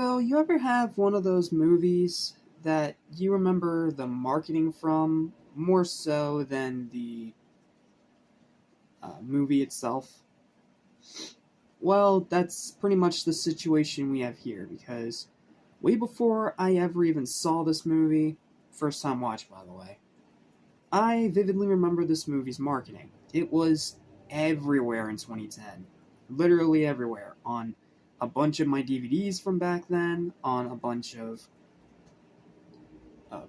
So, you ever have one of those movies that you remember the marketing from more so than the movie itself? Well, that's pretty much the situation we have here because way before I ever even saw this movie, first time watch by the way, I vividly remember this movie's marketing. It was everywhere in 2010. Literally everywhere. On a bunch of my DVDs from back then, on a bunch of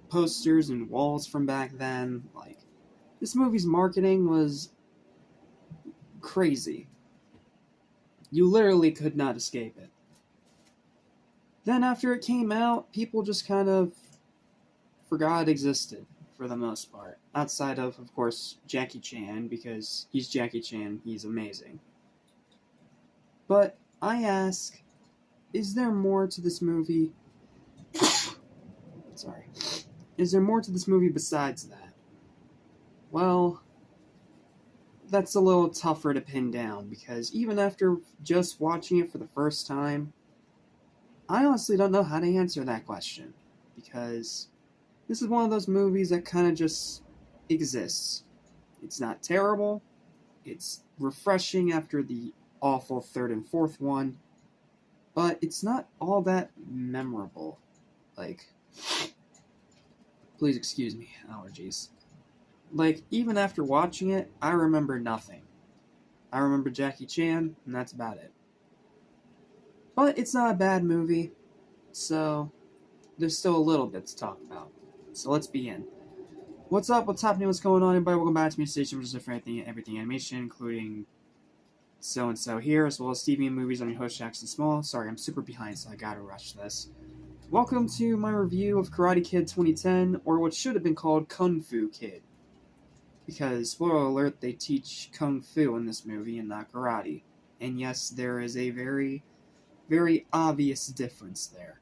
posters and walls from back then. Like, this movie's marketing was crazy. You literally could not escape it. Then, after it came out, people just kind of forgot it existed for the most part. Outside of course, Jackie Chan, because he's Jackie Chan, he's amazing. But I ask, is there more to this movie? Sorry. Is there more to this movie besides that? Well, that's a little tougher to pin down because even after just watching it for the first time, I honestly don't know how to answer that question because this is one of those movies that kind of just exists. It's not terrible, it's refreshing after the awful third and fourth one, but it's not all that memorable. Like, please excuse me, allergies. Like, even after watching it, I remember nothing. I remember Jackie Chan, and that's about it. But it's not a bad movie, so there's still a little bit to talk about. So let's begin. What's up? What's happening? What's going on, everybody? Welcome back to my station, which is for everything animation, including so-and-so here, as well as TV and movies. I'm your host, Jackson Small. Sorry, I'm super behind, so I gotta rush this. Welcome to my review of Karate Kid 2010, or what should have been called Kung Fu Kid. Because, spoiler alert, they teach Kung Fu in this movie and not karate. And yes, there is a very, very obvious difference there.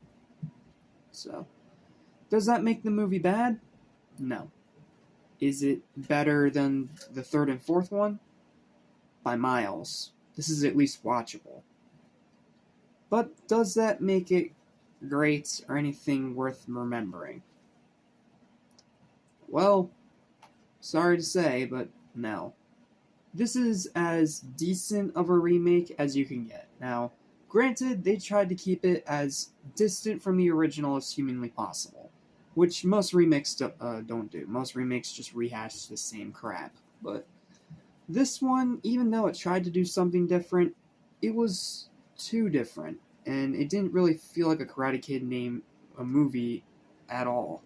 So, does that make the movie bad? No. Is it better than the third and fourth one? By miles. This is at least watchable. But does that make it great or anything worth remembering? Well, sorry to say, but no. This is as decent of a remake as you can get. Now, granted, they tried to keep it as distant from the original as humanly possible, which most remakes don't do. Most remakes just rehash the same crap. But this one, even though it tried to do something different, it was too different, and it didn't really feel like a Karate Kid a movie at all.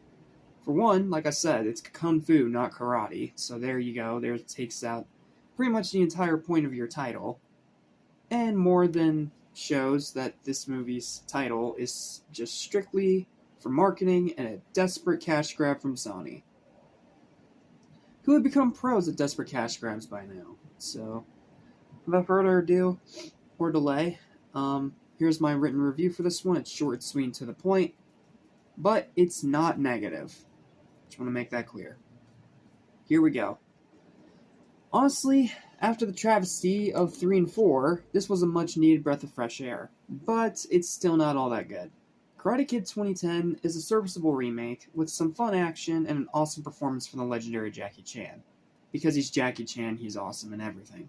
For one, like I said, it's Kung Fu, not karate, so there you go. There it takes out pretty much the entire point of your title, and more than shows that this movie's title is just strictly for marketing and a desperate cash grab from Sony, who had become pros at desperate cash grabs by now. So, without further ado or delay, here's my written review for this one. It's short, sweet, and to the point, but it's not negative. Just want to make that clear. Here we go. Honestly, after the travesty of 3 and 4, this was a much-needed breath of fresh air, but it's still not all that good. Karate Kid 2010 is a serviceable remake with some fun action and an awesome performance from the legendary Jackie Chan. Because he's Jackie Chan, he's awesome in everything.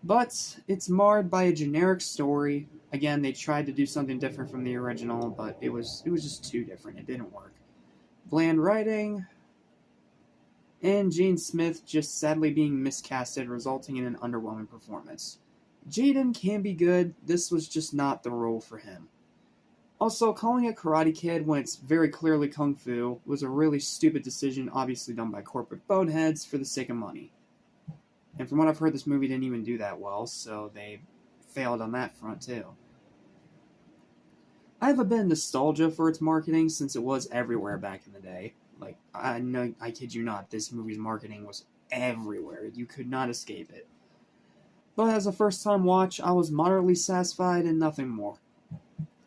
But it's marred by a generic story. Again, they tried to do something different from the original, but it was just too different. It didn't work. Bland writing, and Gene Smith just sadly being miscasted, resulting in an underwhelming performance. Jaden can be good, this was just not the role for him. Also, calling it Karate Kid when it's very clearly Kung Fu was a really stupid decision, obviously done by corporate boneheads for the sake of money. And from what I've heard, this movie didn't even do that well, so they failed on that front too. I have a bit of nostalgia for its marketing since it was everywhere back in the day. Like, I kid you not, this movie's marketing was everywhere. You could not escape it. But as a first-time watch, I was moderately satisfied and nothing more.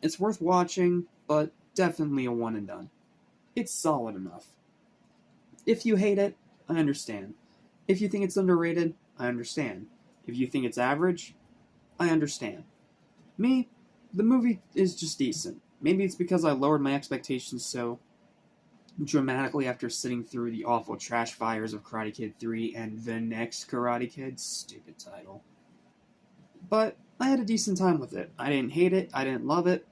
It's worth watching, but definitely a one and done. It's solid enough. If you hate it, I understand. If you think it's underrated, I understand. If you think it's average, I understand. Me, the movie is just decent. Maybe it's because I lowered my expectations so dramatically after sitting through the awful trash fires of Karate Kid 3 and the next Karate Kid. Stupid title. But I had a decent time with it. I didn't hate it. I didn't love it.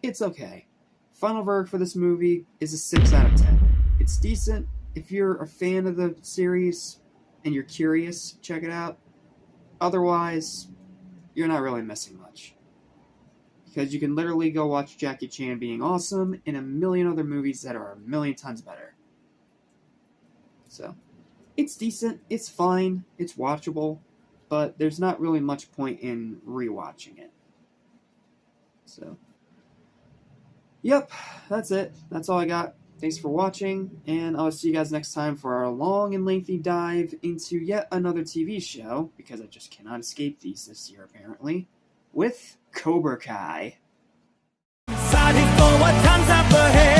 It's okay. Final verdict for this movie is a 6 out of 10. It's decent. If you're a fan of the series and you're curious, check it out. Otherwise, you're not really missing much. Because you can literally go watch Jackie Chan being awesome in a million other movies that are a million times better. So, it's decent, it's fine, it's watchable, but there's not really much point in rewatching it. So, yep, that's it. That's all I got. Thanks for watching, and I'll see you guys next time for our long and lengthy dive into yet another TV show, because I just cannot escape these this year apparently, with Cobra Kai. Excited for what comes up ahead.